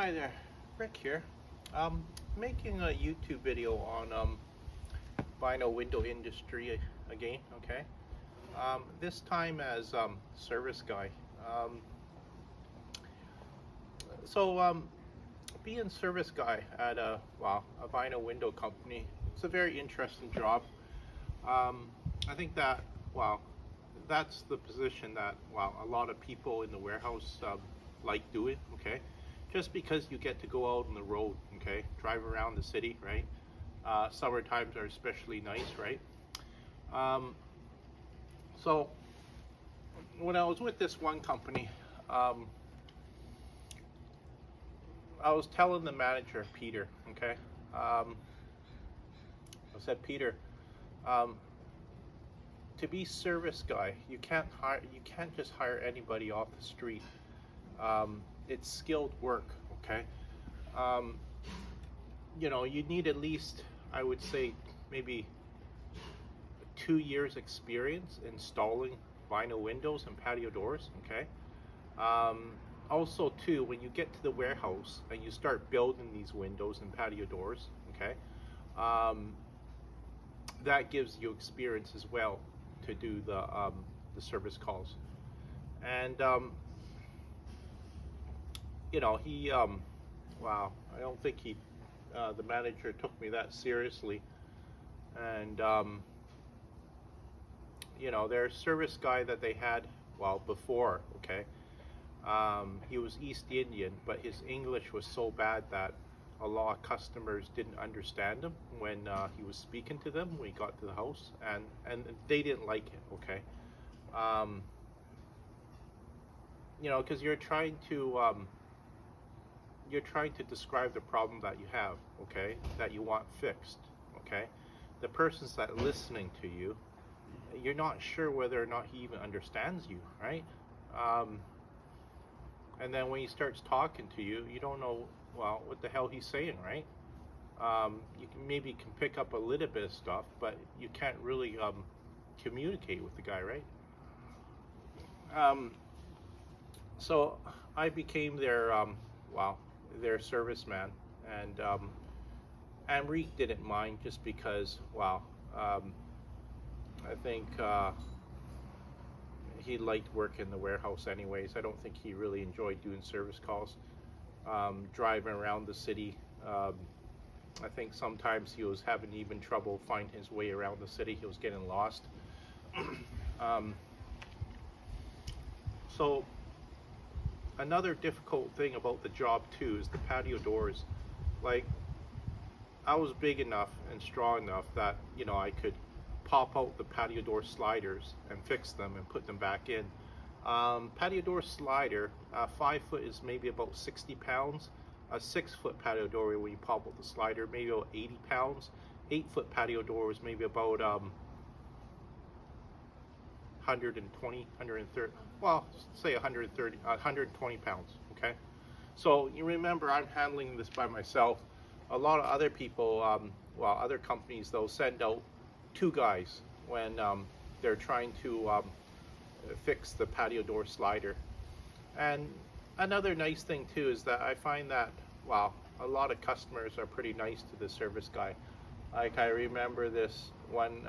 Hi there, Rick here. Making a YouTube video on vinyl window industry again. Okay. This time as service guy. Um, so being service guy at a vinyl window company, it's a very interesting job. I think that wow, that's the position that a lot of people in the warehouse like doing. Okay, just because you get to go out on the road. Okay, drive around the city, right? Summer times are especially nice, right? Um, so when I was with this one company, um, I was telling the manager, Peter. Okay, I said, Peter, um, to be service guy, you can't just hire anybody off the street. It's skilled work. Okay, um, you need at least, I would say, maybe 2 years experience installing vinyl windows and patio doors. Okay. Um, Also, too, when you get to the warehouse and you start building these windows and patio doors, okay, um, that gives you experience as well to do the service calls. And he wow, I don't think the manager took me that seriously. And their service guy that they had, before, okay, he was East Indian, but his English was so bad that a lot of customers didn't understand him when he was speaking to them when he got to the house, and they didn't like it. Okay, um, because you're trying to describe the problem that you have, okay, that you want fixed, okay. The person's that listening to you, you're not sure whether or not he even understands you, right? Um, and then when he starts talking to you, you don't know what the hell he's saying, right? You can pick up a little bit of stuff, but you can't really communicate with the guy, right? Um, so I became their serviceman, and Amrik didn't mind just because I think he liked working in the warehouse anyways. I don't think he really enjoyed doing service calls, driving around the city. I think sometimes he was having even trouble finding his way around the city. He was getting lost. um, so another difficult thing about the job too is the patio doors. Like, I was big enough and strong enough that I could pop out the patio door sliders and fix them and put them back in. Patio door slider, 5 foot is maybe about 60 pounds. A 6 foot patio door, when you pop out the slider, maybe about 80 pounds. 8 foot patio door is maybe about 120, 130, well, say 130, 120 pounds. Okay, so you remember, I'm handling this by myself. A lot of other people, other companies, they'll send out 2 guys when they're trying to fix the patio door slider. And another nice thing too is that I find that a lot of customers are pretty nice to the service guy. Like, I remember this one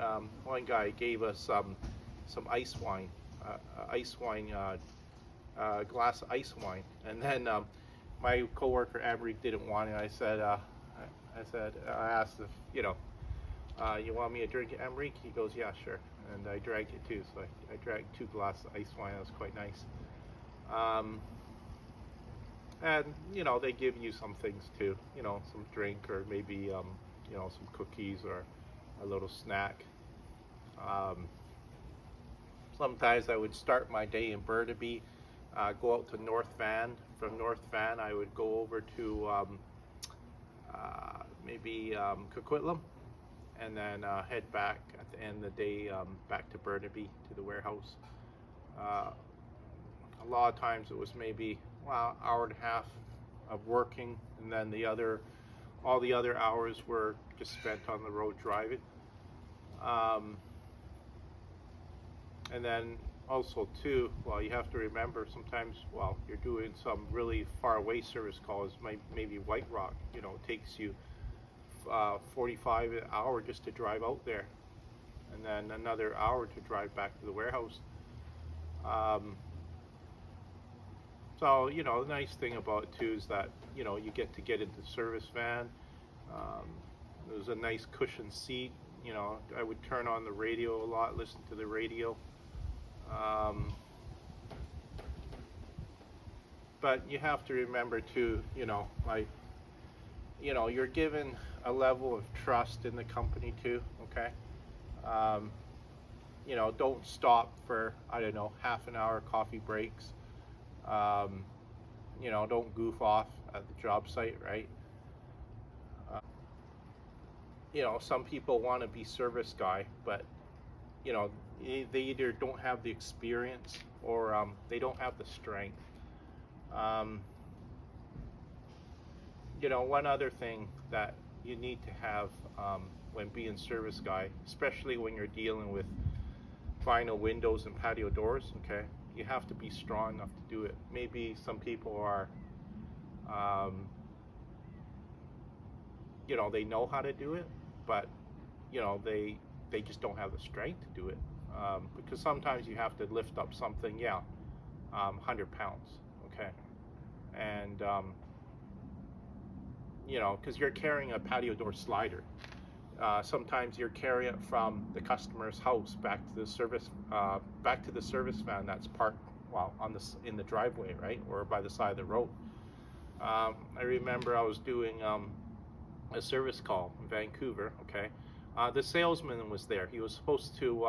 guy gave us some ice wine, glass of ice wine, and then my coworker Amrik didn't want it. I asked if you want me to drink it, Amrik? He goes, yeah, sure. And I drank it too. So I drank 2 glasses of ice wine. That was quite nice. And they give you some things too, some drink, or maybe some cookies or a little snack. Sometimes I would start my day in Burnaby, go out to North Van. From North Van, I would go over to maybe Coquitlam, and then head back at the end of the day, back to Burnaby, to the warehouse. A lot of times it was maybe hour and a half of working, and then all the other hours were just spent on the road driving. And then Also too, well, you have to remember sometimes, well, you're doing some really far away service calls, maybe White Rock, it takes you 45 an hour just to drive out there, and then another hour to drive back to the warehouse. um, so the nice thing about it too is that you get into the service van. um, it was a nice cushion seat. I would turn on the radio a lot, listen to the radio. um, but you have to remember too, like, you're given a level of trust in the company too, okay? Um, don't stop for, I don't know, half an hour coffee breaks. Um, don't goof off at the job site, right? Uh, some people want to be service guy, but, you know, they either don't have the experience or they don't have the strength. Um, one other thing that you need to have when being service guy, especially when you're dealing with vinyl windows and patio doors, okay, you have to be strong enough to do it. Maybe some people are, um, they know how to do it, but they just don't have the strength to do it, because sometimes you have to lift up something, 100 pounds, okay, and because you're carrying a patio door slider. Sometimes you're carrying it from the customer's house back to the service van that's parked, well, in the driveway, right, or by the side of the road. I remember I was doing a service call in Vancouver. Okay, the salesman was there. He was supposed to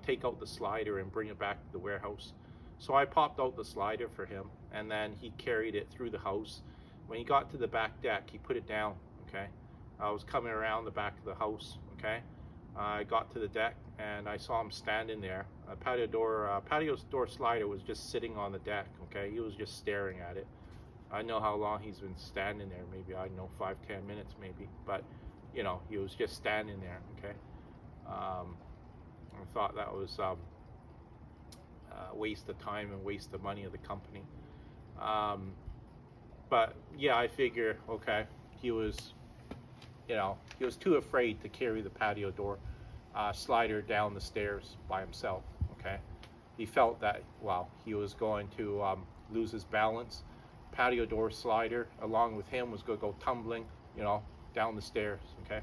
take out the slider and bring it back to the warehouse. So I popped out the slider for him, and then he carried it through the house. When he got to the back deck, he put it down. Okay, I was coming around the back of the house. Okay, I got to the deck and I saw him standing there. A patio door slider was just sitting on the deck. Okay, he was just staring at it. I know how long he's been standing there. Maybe, I don't know, 5-10 minutes maybe. But he was just standing there. Okay, I thought that was a waste of time and waste of money of the company. But yeah, I figure, okay, he was too afraid to carry the patio door slider down the stairs by himself. Okay, he felt that, well, he was going to lose his balance. Patio door slider along with him was going to go tumbling, down the stairs. Okay.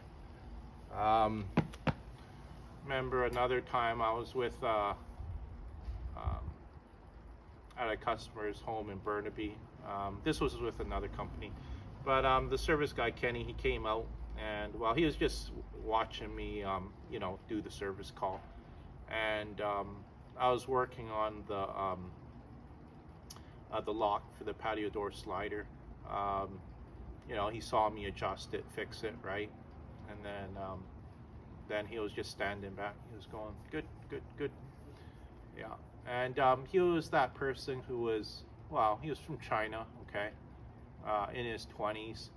Remember another time I was with at a customer's home in Burnaby. This was with another company, but the service guy Kenny, he came out, and well, he was just watching me do the service call, and I was working on the lock for the patio door slider. He saw me adjust it, fix it, right, and then he was just standing back. He was going, good, good, good. Yeah, and he was that person who was, well, he was from China, okay, in his 20s,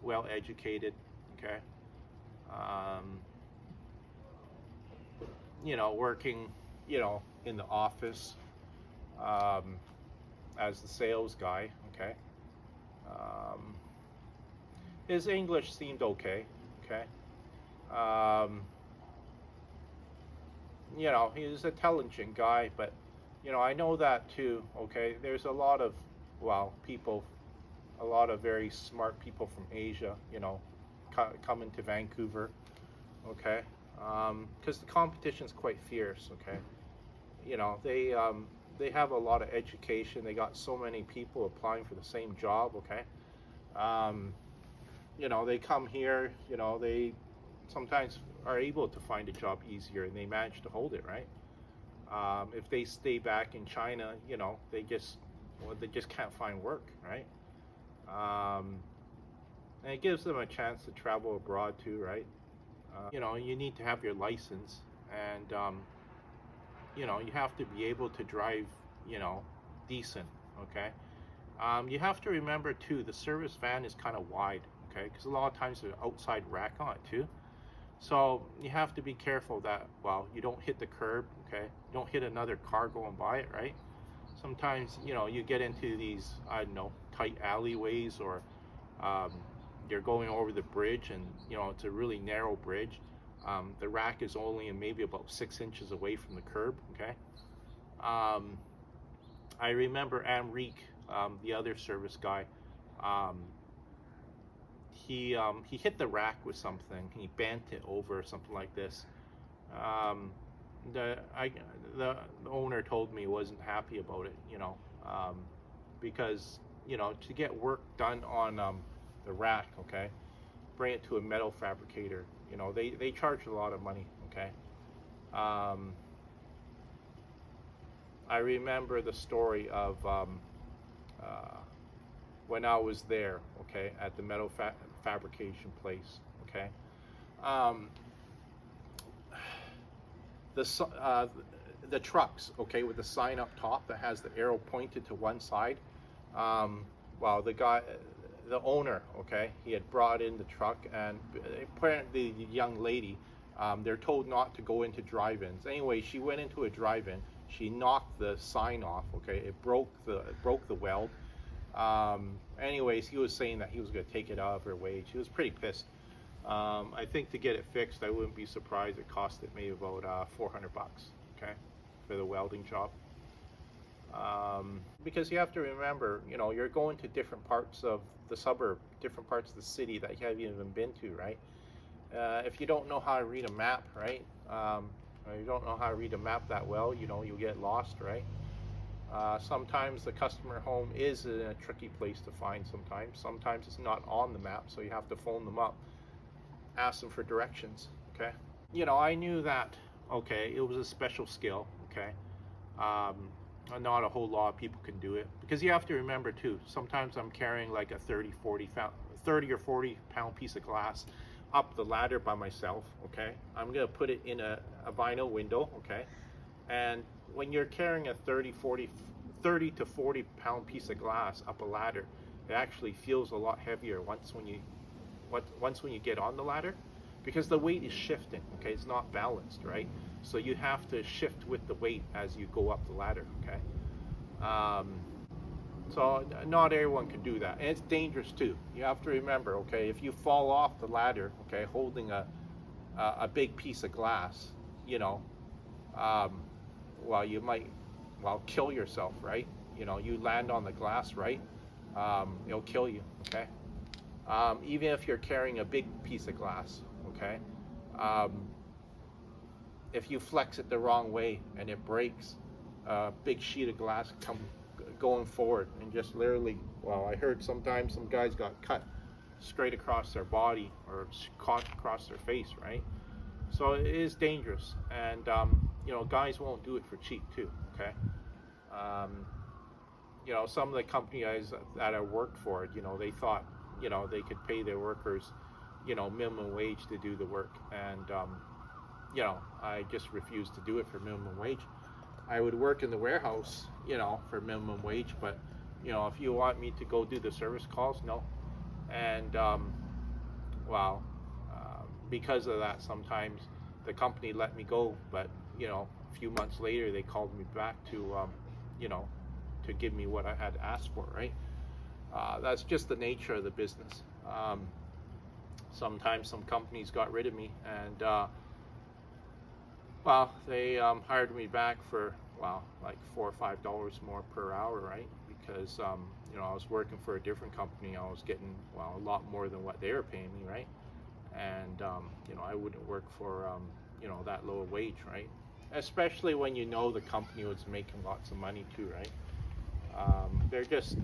well educated, okay, working, in the office as the sales guy, okay. His English seemed okay, okay. He was an intelligent guy, but I know that too, okay. There's a lot of, well, people, a lot of very smart people from Asia, coming to Vancouver, okay, because the competition's quite fierce, okay. They have a lot of education. They got so many people applying for the same job, okay. They come here, they sometimes are able to find a job easier, and they manage to hold it, right? If they stay back in China, they just can't find work, right? And it gives them a chance to travel abroad too, right? You need to have your license, and you have to be able to drive, decent, okay? You have to remember too, the service van is kind of wide, okay? Because a lot of times there's an outside rack on it too. So you have to be careful that, well, you don't hit the curb, okay? You don't hit another car going by it, right? Sometimes, you get into these, I don't know, tight alleyways, or um, you're going over the bridge, and, it's a really narrow bridge. The rack is only maybe about 6 inches away from the curb, okay? Um, I remember Amrique, the other service guy, um, he hit the rack with something. He bent it over or something like this. Um, the I the owner told me he wasn't happy about it, because to get work done on the rack, okay, bring it to a metal fabricator. They charge a lot of money, okay. Um, I remember the story of uh, when I was there, okay, at the metal fabrication place, okay. Um, the the trucks, okay, with the sign up top that has the arrow pointed to one side. Um, well, the owner, okay, he had brought in the truck, and apparently the young lady, they're told not to go into drive-ins. Anyway, she went into a drive-in. She knocked the sign off. Okay, it broke the weld. Anyways, he was saying that he was going to take it out of her wage. He was pretty pissed. I think to get it fixed, I wouldn't be surprised. It costed me about $400, okay, for the welding job. Because you have to remember, you're going to different parts of the suburb, different parts of the city that you haven't even been to, right? If you don't know how to read a map, right? Or you don't know how to read a map that well, you'll get lost, right? Sometimes the customer home is in a tricky place to find sometimes. Sometimes it's not on the map, so you have to phone them up, ask them for directions, okay? I knew that, okay, it was a special skill, okay? Not a whole lot of people can do it, because you have to remember too, sometimes I'm carrying like a 30 or 40 pound piece of glass up the ladder by myself, okay? I'm going to put it in a vinyl window, okay? And when you're carrying a 30 to 40 pound piece of glass up a ladder, it actually feels a lot heavier once when you get on the ladder, because the weight is shifting, okay? It's not balanced, right? So you have to shift with the weight as you go up the ladder, okay? So not everyone can do that, and it's dangerous too. You have to remember, okay, if you fall off the ladder, okay, holding a big piece of glass, well, you might, kill yourself, right? You land on the glass, right? It'll kill you, okay? Even if you're carrying a big piece of glass, okay? If you flex it the wrong way and it breaks, a big sheet of glass going forward, and just literally, I heard sometimes some guys got cut straight across their body or caught across their face, right? So it is dangerous, and guys won't do it for cheap too, okay? Some of the companies that I worked for, they thought, they could pay their workers, minimum wage to do the work, and I just refused to do it for minimum wage. I would work in the warehouse, for minimum wage, but if you want me to go do the service calls, no. And because of that, sometimes the company let me go, but a few months later they called me back to to give me what I had asked for, right? That's just the nature of the business. Sometimes some companies got rid of me, and they hired me back for like $4 or $5 more per hour, right? Because I was working for a different company. I was getting a lot more than what they were paying me, right? And I wouldn't work for that low wage, right? Especially when the company was making lots of money too, right? They're just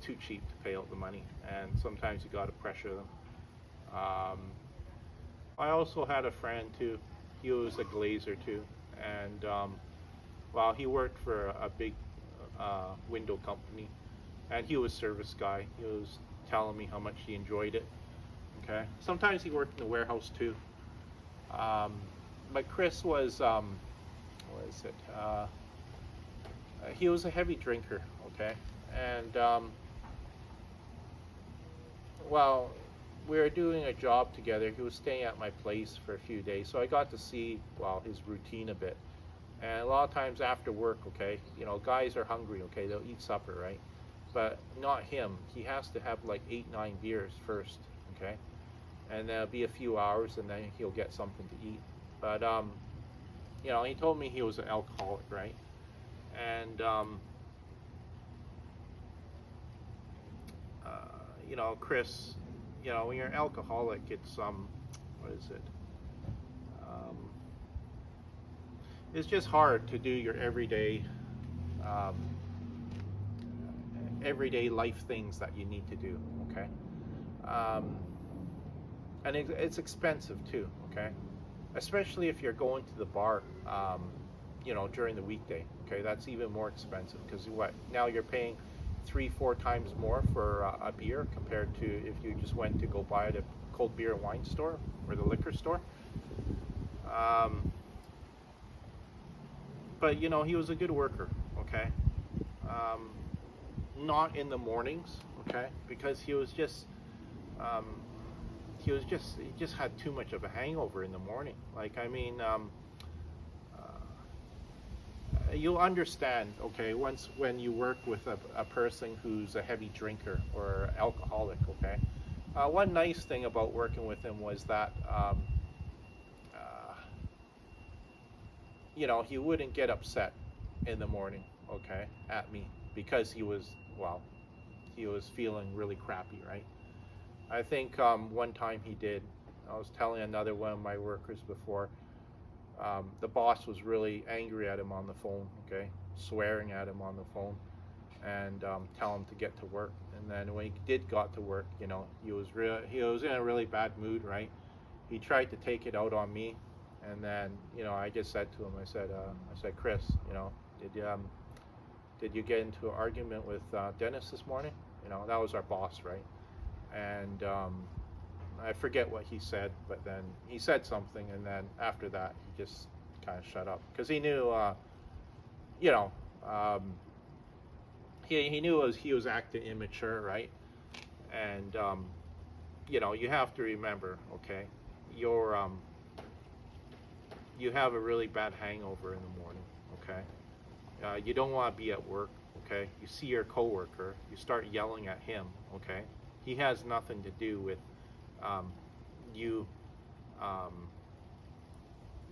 too cheap to pay out the money, and sometimes you got to pressure them. I also had a friend too. He was a glazer too, and he worked for a big window company, and he was service guy. He was telling me how much he enjoyed it. Okay, sometimes he worked in the warehouse too. But Chris was what is it? He was a heavy drinker. Okay, and we were doing a job together. He was staying at my place for a few days, so I got to see, well, his routine a bit. And a lot of times after work, okay, you know, guys are hungry, okay, they'll eat supper, right? But not him. He has to have like 8, 9 beers first, okay? And there'll be a few hours, and then he'll get something to eat. But you know, he told me he was an alcoholic, right? And you know, Chris, you know, when you're an alcoholic, it's what is it? It's just hard to do your um, everyday life things that you need to do, okay? Um, and it's expensive too, okay? Especially if you're going to the bar, you know, during the weekday, okay? That's even more expensive because what? Now you're paying 3-4 times more for a beer compared to if you just went to go buy it at a cold beer and wine store or the liquor store. But you know, he was a good worker, okay? Not in the mornings, okay? Because he just had too much of a hangover in the morning. Like, I mean, you'll understand, okay, when you work with a person who's a heavy drinker or alcoholic, okay? One nice thing about working with him was that, you know, he wouldn't get upset in the morning, okay, at me because he was, well, he was feeling really crappy, right? I think one time he did. I was telling another one of my workers before, the boss was really angry at him on the phone, okay, swearing at him on the phone, and telling him to get to work. And then when he did got to work, you know, he was in a really bad mood, right? He tried to take it out on me, and then, you know, I just said to him, I said, Chris, you know, did you get into an argument with Dennis this morning? You know, that was our boss, right? And I forget what he said, but then he said something, and then after that, he just kind of shut up because he knew, you know, he knew he was acting immature, right? And you know, you have to remember, okay, you have a really bad hangover in the morning, okay? You don't want to be at work, okay? You see your coworker, you start yelling at him, okay? He has nothing to do with you.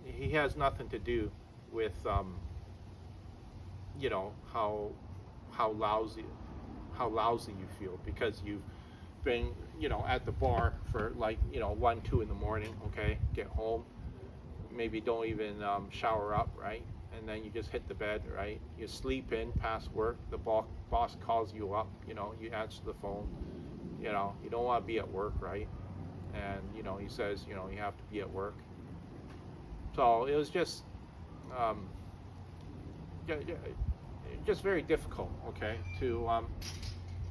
He has nothing to do with you know, how lousy you feel because you've been, you know, at the bar for like, you know, 1, 2 in the morning, okay? Get home, maybe don't even shower up, right? And then you just hit the bed, right? You sleep in past work, the boss calls you up, you know, you answer the phone, you know, you don't want to be at work, right? And, you know, he says, you know, you have to be at work. So it was just very difficult, okay, to,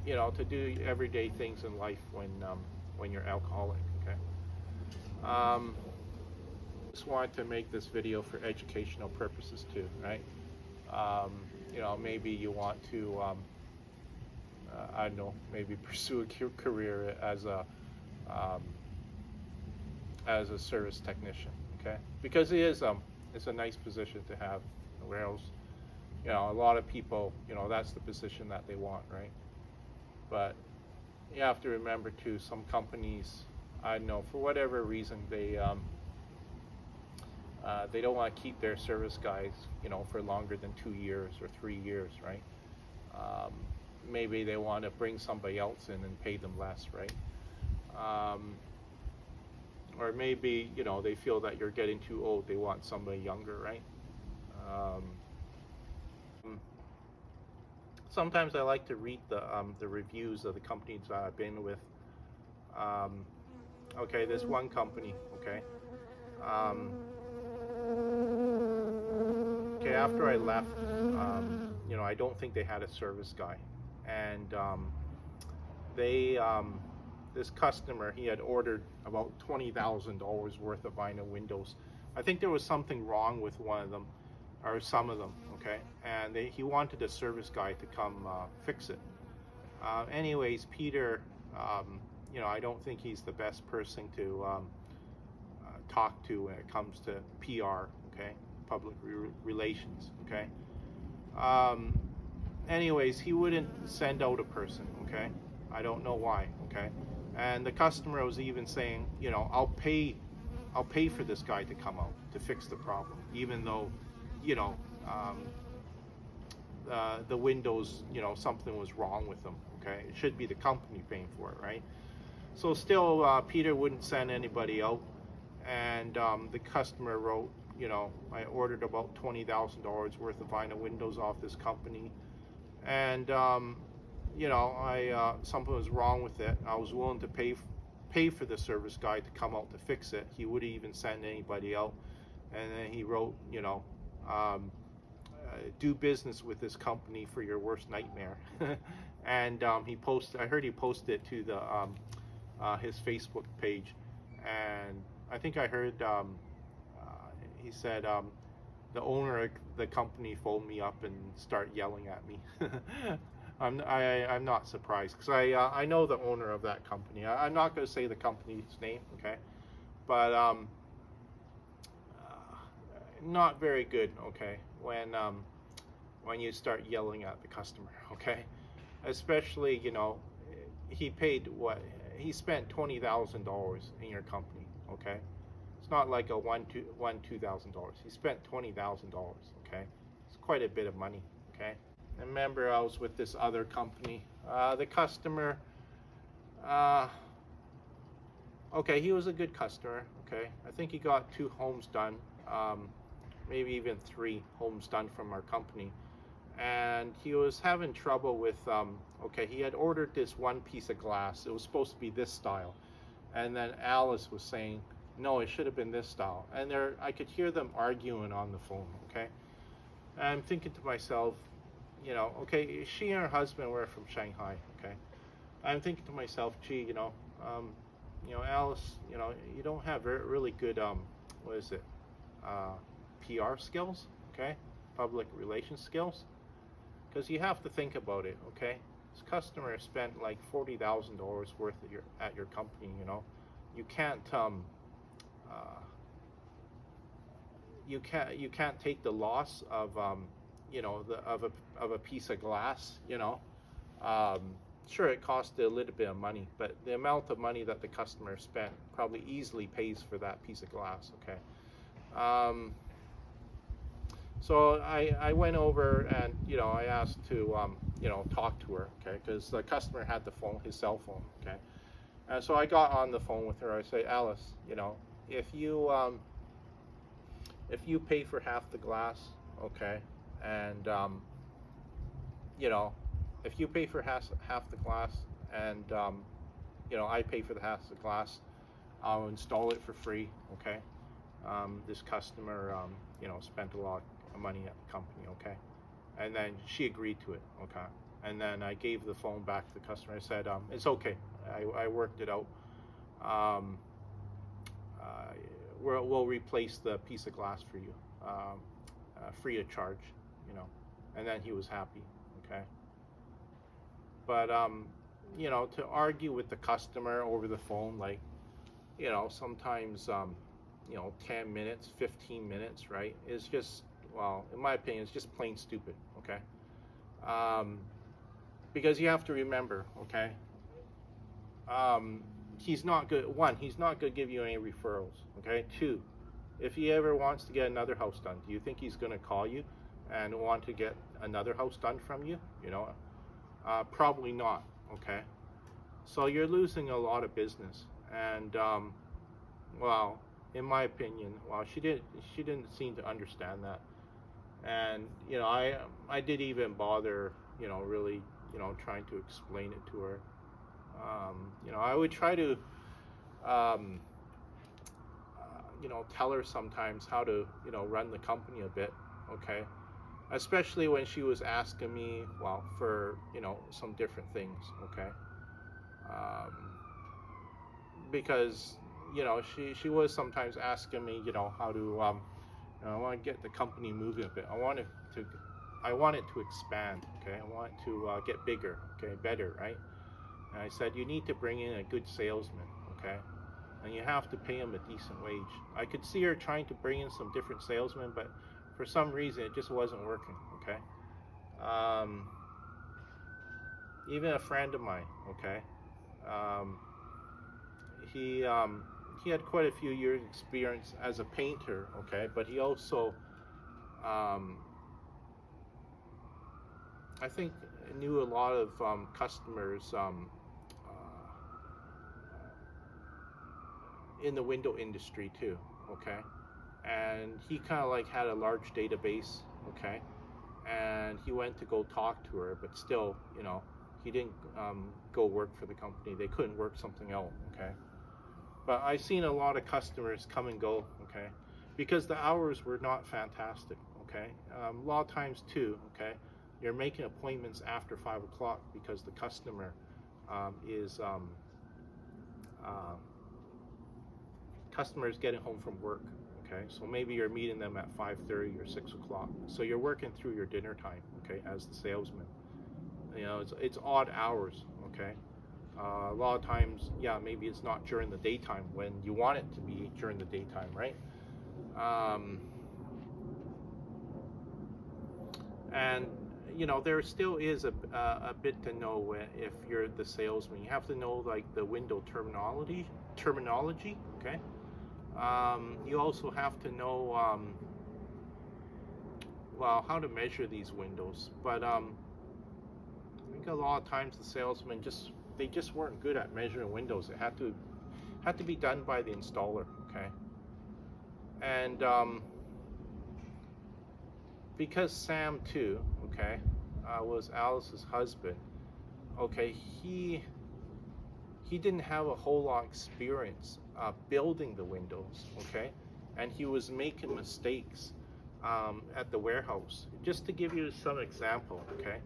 you know, to do everyday things in life when you're alcoholic, okay? Just wanted to make this video for educational purposes too, right? You know, maybe you want to, I don't know, maybe pursue a career as a service technician, okay? Because it's a nice position to have in the warehouse. You know, a lot of people, you know, that's the position that they want, right? But you have to remember too, some companies, I don't know, for whatever reason, they don't want to keep their service guys, you know, for longer than 2 years or 3 years, right? Maybe they want to bring somebody else in and pay them less, right? Or maybe, you know, they feel that you're getting too old. They want somebody younger, right? Sometimes I like to read the reviews of the companies that I've been with. Okay, there's one company, okay? Okay, after I left, you know, I don't think they had a service guy. And this customer, he had ordered about $20,000 worth of vinyl windows. I think there was something wrong with one of them, or some of them, okay? And he wanted a service guy to come fix it. Anyways, Peter, you know, I don't think he's the best person to talk to when it comes to PR, okay, public relations, okay. Anyways, he wouldn't send out a person, okay. I don't know why, okay. And the customer was even saying, you know, I'll pay for this guy to come out to fix the problem, even though, you know, the windows, you know, something was wrong with them, okay. It should be the company paying for it, right? So still, Peter wouldn't send anybody out, and the customer wrote, you know, I ordered about $20,000 worth of vinyl windows off this company, and you know, something was wrong with it. I was willing to pay for the service guy to come out to fix it. He wouldn't even send anybody out, and then he wrote, you know, do business with this company for your worst nightmare. And he posted, I heard he posted it to the his Facebook page, and I think I heard he said the owner of the company phoned me up and started yelling at me. I'm not surprised, because I know the owner of that company. I'm not going to say the company's name, okay, but not very good, okay, when you start yelling at the customer, okay, especially, you know, he paid what he spent $20,000 in your company, okay. It's not like a $2,000. He spent $20,000, okay. It's quite a bit of money, okay. And remember, I was with this other company. The customer, okay, he was a good customer, okay. I think he got 2 homes done, maybe even 3 homes done from our company. And he was having trouble with, okay, he had ordered this one piece of glass. It was supposed to be this style. And then Alice was saying, no, it should have been this style. And I could hear them arguing on the phone, okay? And I'm thinking to myself, you know, okay, she and her husband were from Shanghai, okay? I'm thinking to myself, gee, you know, Alice, you know, you don't have really good, what is it, PR skills, okay? Public relations skills. Because you have to think about it, okay? This customer spent like $40,000 worth at your company, you know. You can't you can't take the loss of you know, of a piece of glass, you know. Sure, it cost a little bit of money, but the amount of money that the customer spent probably easily pays for that piece of glass, okay. So I went over and, you know, I asked to, you know, talk to her, okay, because the customer had the phone, his cell phone, okay. And so I got on the phone with her. I say, Alice, you know, if you pay for half the glass, okay, and you know, if you pay for half the glass, and you know, I pay for the half the glass, I'll install it for free, okay. This customer, you know, spent a lot of money at the company, okay, and then she agreed to it, okay, and then I gave the phone back to the customer. I said, it's okay, I worked it out. We'll replace the piece of glass for you, free of charge, you know, and then he was happy, okay. But you know, to argue with the customer over the phone, like, you know, sometimes you know, 10 minutes, 15 minutes, right, is just, well, in my opinion, it's just plain stupid, okay. Because you have to remember, okay, he's not good. 1, he's not going to give you any referrals, okay. 2, if he ever wants to get another house done, do you think he's going to call you and want to get another house done from you? You know, probably not, okay. So you're losing a lot of business. And well, in my opinion, well, she didn't seem to understand that. And you know, I did even bother, you know, really, you know, trying to explain it to her. You know, I would try to you know, tell her sometimes how to, you know, run the company a bit, okay, especially when she was asking me, well, for, you know, some different things, okay, because, you know, she was sometimes asking me, you know, how to, you know, I want to get the company moving a bit. I want it to expand, okay. I want it to get bigger, okay, better, right? And I said, you need to bring in a good salesman, okay? And you have to pay him a decent wage. I could see her trying to bring in some different salesmen, but for some reason it just wasn't working, okay? Even a friend of mine, okay? Um, he had quite a few years experience as a painter, okay? But he also, I think, knew a lot of customers in the window industry too, okay? And he kind of like had a large database, okay? And he went to go talk to her, but still, you know, he didn't go work for the company. They couldn't work something out, okay? But I've seen a lot of customers come and go, okay? Because the hours were not fantastic, okay? A lot of times too, okay? You're making appointments after 5 o'clock because the customer is getting home from work, okay? So maybe you're meeting them at 5:30 or 6 o'clock. So you're working through your dinner time, okay, as the salesman. You know, it's odd hours, okay? A lot of times, yeah, maybe it's not during the daytime when you want it to be during the daytime, right? And you know, there still is a bit to know if you're the salesman. You have to know like the window terminology, okay? You also have to know, well, how to measure these windows. But I think a lot of times the salesmen they just weren't good at measuring windows. It had to be done by the installer, okay? And because Sam too, okay, was Alice's husband, okay, he didn't have a whole lot of experience building the windows, okay, and he was making mistakes at the warehouse. Just to give you some example, okay,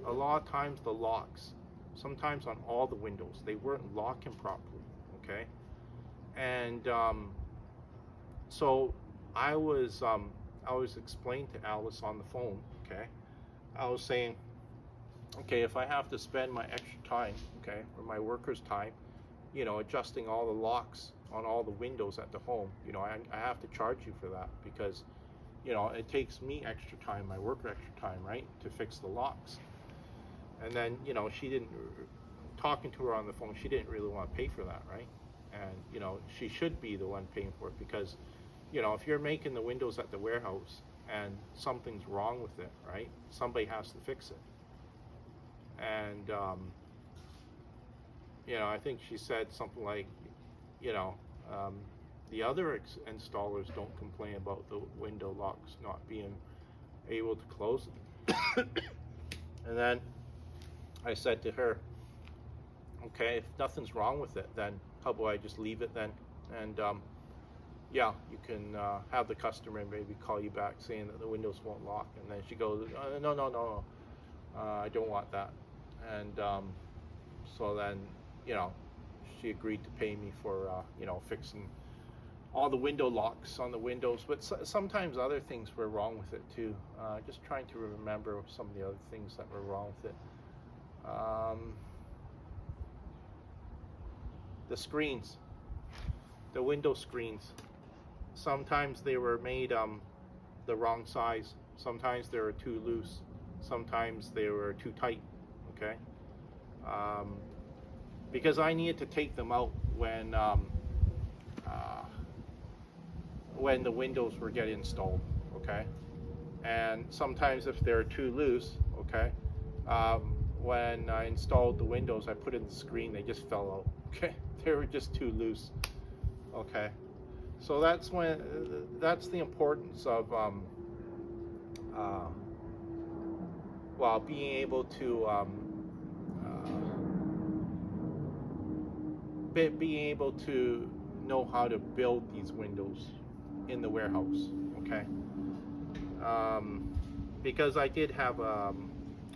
a lot of times the locks, sometimes on all the windows, they weren't locking properly, okay, and so I was explaining to Alice on the phone, okay, I was saying, okay, if I have to spend my extra time, okay, or my workers' time, you know, adjusting all the locks on all the windows at the home, you know, I have to charge you for that because, you know, it takes me extra time, my worker extra time, right, to fix the locks. And then, you know, talking to her on the phone, she didn't really want to pay for that, right? And, you know, she should be the one paying for it because, you know, if you're making the windows at the warehouse and something's wrong with it, right, somebody has to fix it. And, you know, I think she said something like, you know, the other installers don't complain about the window locks not being able to close. And then I said to her, okay, if nothing's wrong with it, then how about I just leave it then? And yeah, you can have the customer maybe call you back saying that the windows won't lock. And then she goes, no, I don't want that. And so then, you know, she agreed to pay me for, you know, fixing all the window locks on the windows. But sometimes other things were wrong with it too. Just trying to remember some of the other things that were wrong with it. The screens, the window screens. Sometimes they were made the wrong size. Sometimes they were too loose. Sometimes they were too tight, okay? Because I needed to take them out when the windows were getting installed, okay? And sometimes if they're too loose, okay, when I installed the windows, I put in the screen, they just fell out, okay? They were just too loose, okay? So that's the importance of well, being able to being able to know how to build these windows in the warehouse, okay? Because I did have a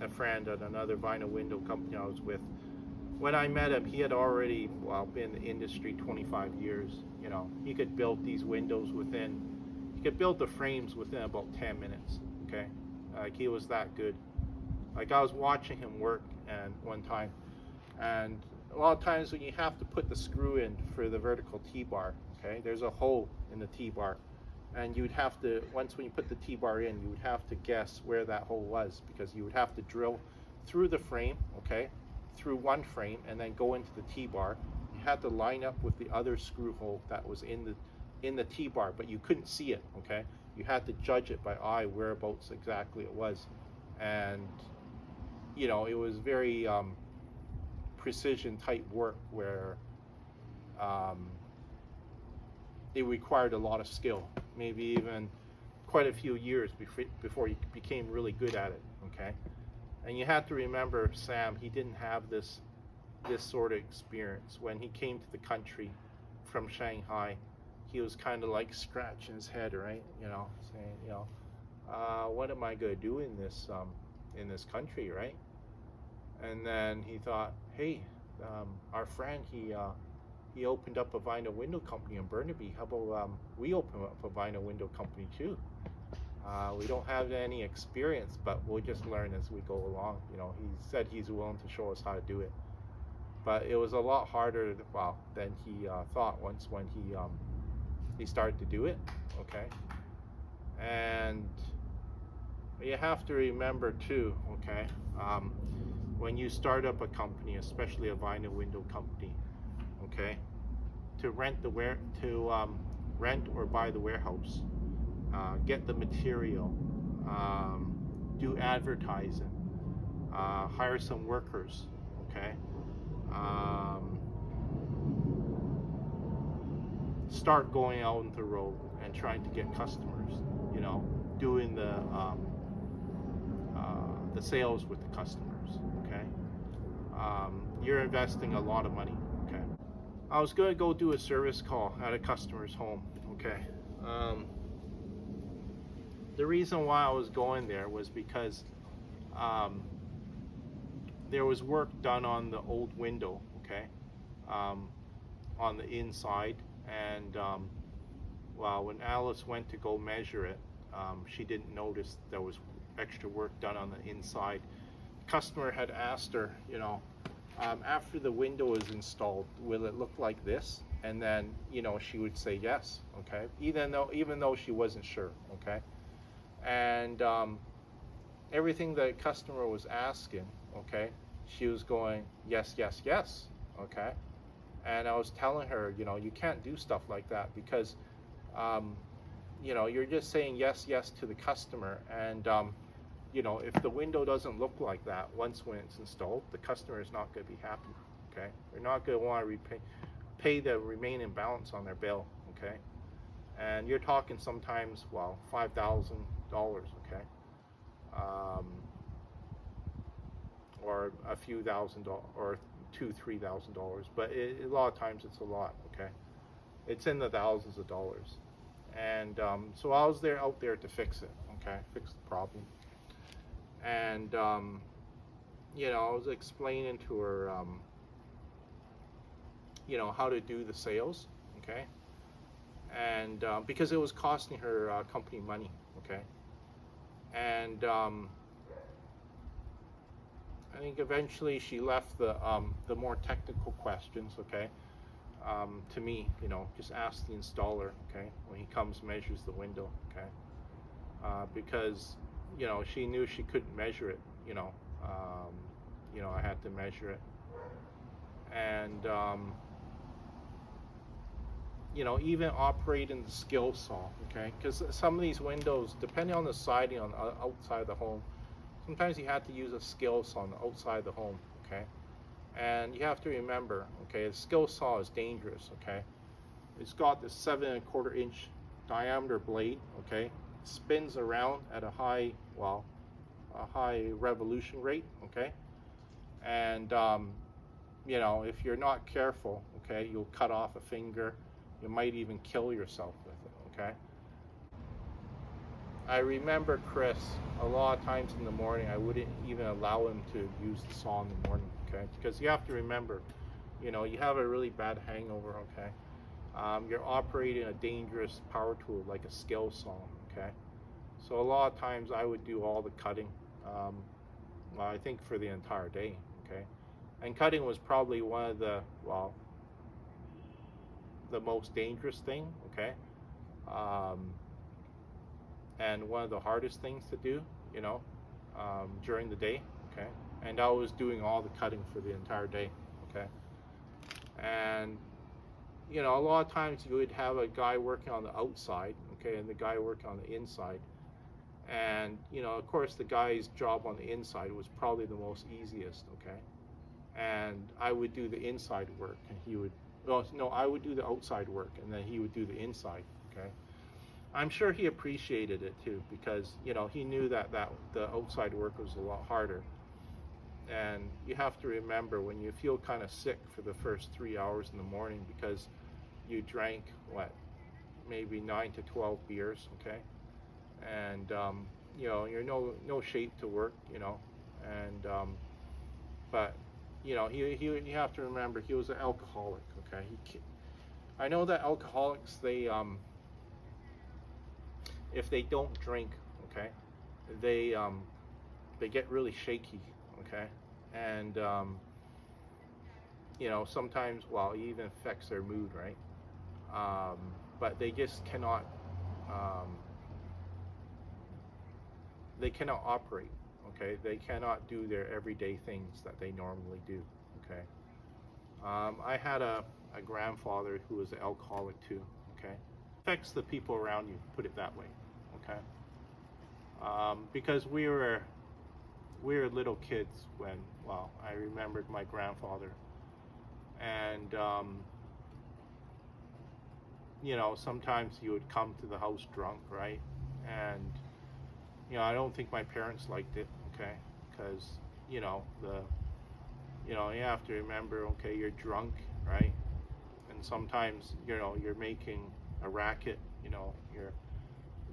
friend at another vinyl window company I was with. When I met him, he had already, well, been in the industry 25 years. You know, he could build these windows he could build the frames within about 10 minutes, okay? Like, he was that good. Like, I was watching him work and one time, and a lot of times when you have to put the screw in for the vertical T-bar, okay, there's a hole in the T-bar, and you would have to, once when you put the T-bar in, you would have to guess where that hole was, because you would have to drill through the frame, okay, through one frame, and then go into the T-bar. You had to line up with the other screw hole that was in the T-bar, but you couldn't see it, okay? You had to judge it by eye whereabouts exactly it was. And you know, it was very precision type work where it required a lot of skill, maybe even quite a few years before you became really good at it, okay? And you have to remember, Sam, he didn't have this sort of experience. When he came to the country from Shanghai, he was kind of like scratching his head, right? You know, saying, you know, what am I going to do in this country, right? And then he thought, hey, our friend, he opened up a vinyl window company in Burnaby. How about we open up a vinyl window company too? We don't have any experience, but we'll just learn as we go along. You know, he said he's willing to show us how to do it. But it was a lot harder, well, than he thought once when he started to do it, okay? And you have to remember too, okay, when you start up a company, especially a vinyl window company, okay, to rent rent or buy the warehouse, get the material, do advertising, hire some workers, okay, start going out on the road and trying to get customers, you know, doing the sales with the customers, okay? You're investing a lot of money, okay? I was going to go do a service call at a customer's home, okay? The reason why I was going there was because there was work done on the old window, okay? On the inside, and well, when Alice went to go measure it, she didn't notice there was extra work done on the inside. The customer had asked her, you know, after the window is installed, will it look like this? And then, you know, she would say yes, okay, even though she wasn't sure, okay. And everything the customer was asking, okay, she was going yes, yes, yes, okay. And I was telling her, you know, you can't do stuff like that, because you know, you're just saying yes, yes to the customer, and you know, if the window doesn't look like that once when it's installed, the customer is not going to be happy, okay? They're not going to want to pay the remaining balance on their bill, okay? And you're talking sometimes, well, $5,000, okay? Or a few $1,000, or $2,000-3,000, but a lot of times it's a lot, okay? It's in the thousands of dollars. And so I was out there to fix it, okay? Fix the problem. And you know, I was explaining to her, you know, how to do the sales, okay? And because it was costing her company money, okay? And I think eventually she left the more technical questions, okay, to me, you know, just ask the installer, okay, when he comes, measures the window, okay, because, you know, she knew she couldn't measure it, you know, I had to measure it. And you know, even operating the skill saw, okay, because some of these windows, depending on the siding on the outside of the home, sometimes you have to use a skill saw on the outside of the home, okay? And you have to remember, okay, a skill saw is dangerous, okay? It's got this 7¼ inch diameter blade, okay? It spins around at a high revolution rate, okay? And, you know, if you're not careful, okay, you'll cut off a finger. You might even kill yourself with it, okay? I remember Chris, a lot of times in the morning, I wouldn't even allow him to use the saw in the morning, okay? Because you have to remember, you know, you have a really bad hangover, okay? You're operating a dangerous power tool like a skill saw, okay? So a lot of times I would do all the cutting, well, I think for the entire day, okay? And cutting was probably one of the, well, the most dangerous thing, okay? And one of the hardest things to do, you know, during the day, okay? And I was doing all the cutting for the entire day, okay? And, you know, a lot of times you would have a guy working on the outside, okay, and the guy working on the inside. And, you know, of course, the guy's job on the inside was probably the most easiest, okay? And I would do the inside work, and he would, well, no, I would do the outside work, and then he would do the inside, okay? I'm sure he appreciated it too, because, you know, he knew that the outside work was a lot harder. And you have to remember, when you feel kind of sick for the first 3 hours in the morning because you drank, what, maybe 9 to 12 beers, okay? And, you know, you're no shape to work, you know, and, but, you know, you have to remember, he was an alcoholic, okay? I know that alcoholics, they, if they don't drink, okay, they get really shaky, okay, and you know, sometimes, well, it even affects their mood, right? But they just cannot, they cannot operate, okay? They cannot do their everyday things that they normally do, okay? I had a grandfather who was an alcoholic too, okay? Affects the people around you, put it that way, okay? Because we were little kids when, well, I remembered my grandfather, and you know, sometimes he would come to the house drunk, right? And, you know, I don't think my parents liked it, okay? Because, you know, you know, you have to remember, okay, you're drunk, right? And sometimes, you know, you're making a racket, you know,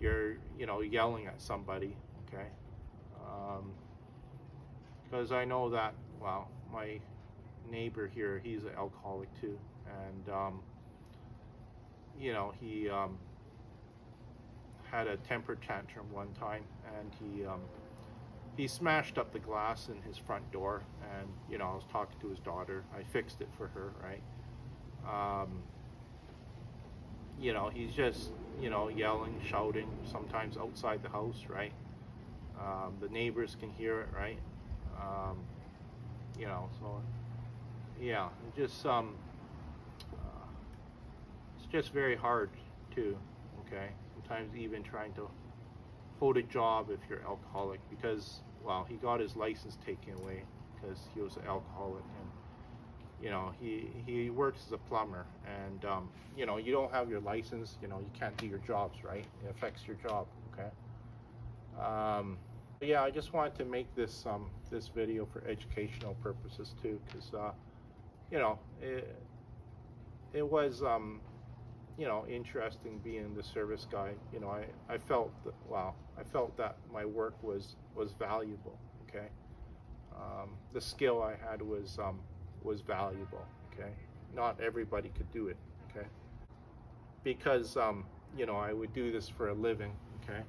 you're you know, yelling at somebody, okay? Because I know that, well, my neighbor here, he's an alcoholic too, and you know, he had a temper tantrum one time, and he smashed up the glass in his front door, and, you know, I was talking to his daughter. I fixed it for her, right? You know, he's just, you know, yelling, shouting, sometimes outside the house, right? The neighbors can hear it, right? You know, so yeah, it's just very hard too, okay? Sometimes even trying to hold a job if you're alcoholic, because, well, he got his license taken away because he was an alcoholic, and, you know, he works as a plumber, and, you know, you don't have your license, you know, you can't do your jobs, right? It affects your job, okay? Yeah, I just wanted to make this this video for educational purposes too, because you know, it was you know, interesting being the service guy. You know, I felt that, wow, I felt that my work was valuable, okay? The skill I had was valuable, okay? Not everybody could do it, okay? Because you know, I would do this for a living, okay?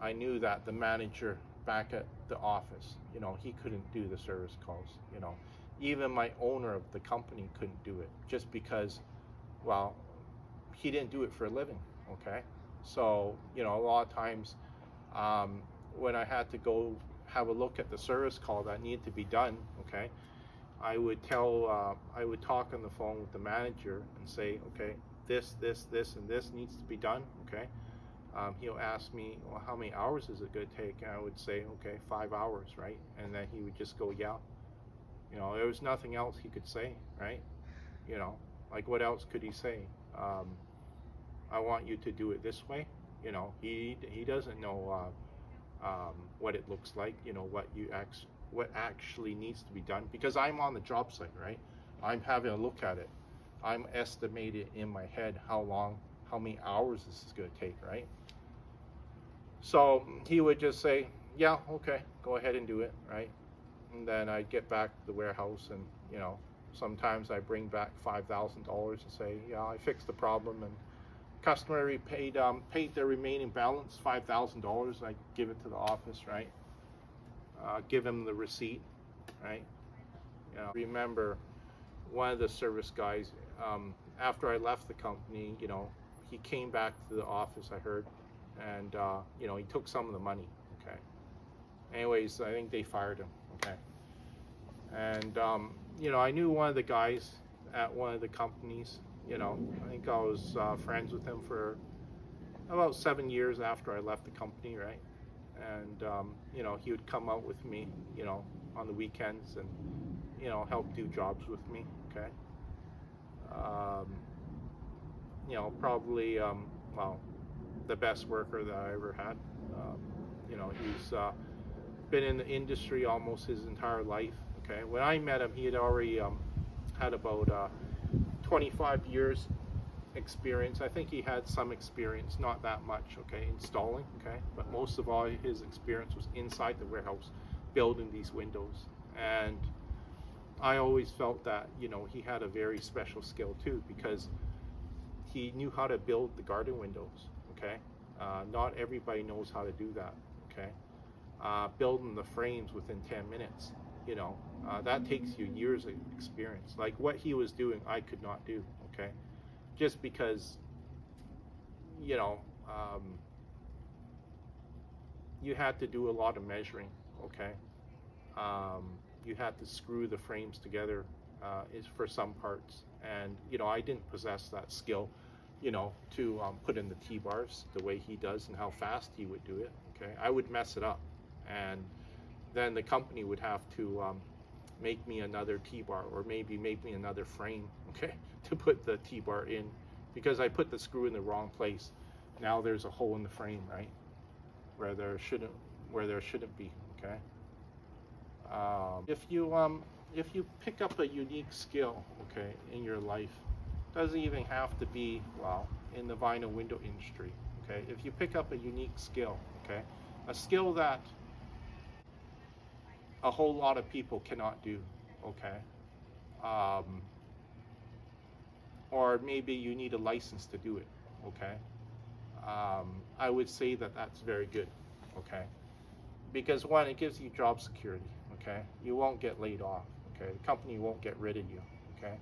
I knew that the manager back at the office, you know, he couldn't do the service calls, you know. Even my owner of the company couldn't do it, just because, well, he didn't do it for a living, okay? So, you know, a lot of times when I had to go have a look at the service call that needed to be done, okay, I would talk on the phone with the manager and say, okay, this, and this needs to be done, okay? He'll ask me, well, how many hours is it going to take? And I would say, okay, 5 hours, right? And then he would just go, yeah. You know, there was nothing else he could say, right? You know, like, what else could he say? I want you to do it this way. You know, he doesn't know what it looks like, you know, what actually needs to be done, because I'm on the job site, right? I'm having a look at it. I'm estimating in my head how many hours this is going to take, right? So he would just say, yeah, okay, go ahead and do it, right? And then I'd get back to the warehouse, and, you know, sometimes I bring back $5,000 and say, yeah, I fixed the problem, and customer paid the remaining balance, $5,000. I give it to the office, right? Give him the receipt, right? Remember one of the service guys, after I left the company, he came back to the office, I heard, and he took some of the money. Okay. Anyways, I think they fired him. Okay. And I knew one of the guys at one of the companies. I think I was friends with him for about 7 years after I left the company, right? And he would come out with me, on the weekends and help do jobs with me. Okay. Probably well, the best worker that I ever had. He's been in the industry almost his entire life. Okay. When I met him, he had already had about 25 years experience. I think he had some experience, not that much, okay, installing, okay, but most of all his experience was inside the warehouse building these windows. And I always felt that he had a very special skill too, because he knew how to build the garden windows. Okay. Not everybody knows how to do that. Okay. Building the frames within 10 minutes, that takes you years of experience. Like what he was doing, I could not do. Okay. Just because, you had to do a lot of measuring. Okay. You had to screw the frames together is for some parts, and I didn't possess that skill, to put in the T-bars the way he does and how fast he would do it. Okay, I would mess it up, and then the company would have to make me another T-bar, or maybe make me another frame, okay, to put the T-bar in, because I put the screw in the wrong place. Now there's a hole in the frame, right, where there shouldn't be. Okay. If you pick up a unique skill, okay, in your life, doesn't even have to be, well, in the vinyl window industry. Okay, if you pick up a unique skill, okay, a skill that a whole lot of people cannot do, okay, or maybe you need a license to do it, okay, I would say that that's very good. Okay, because one, it gives you job security. Okay, you won't get laid off. Okay, the company won't get rid of you. Okay,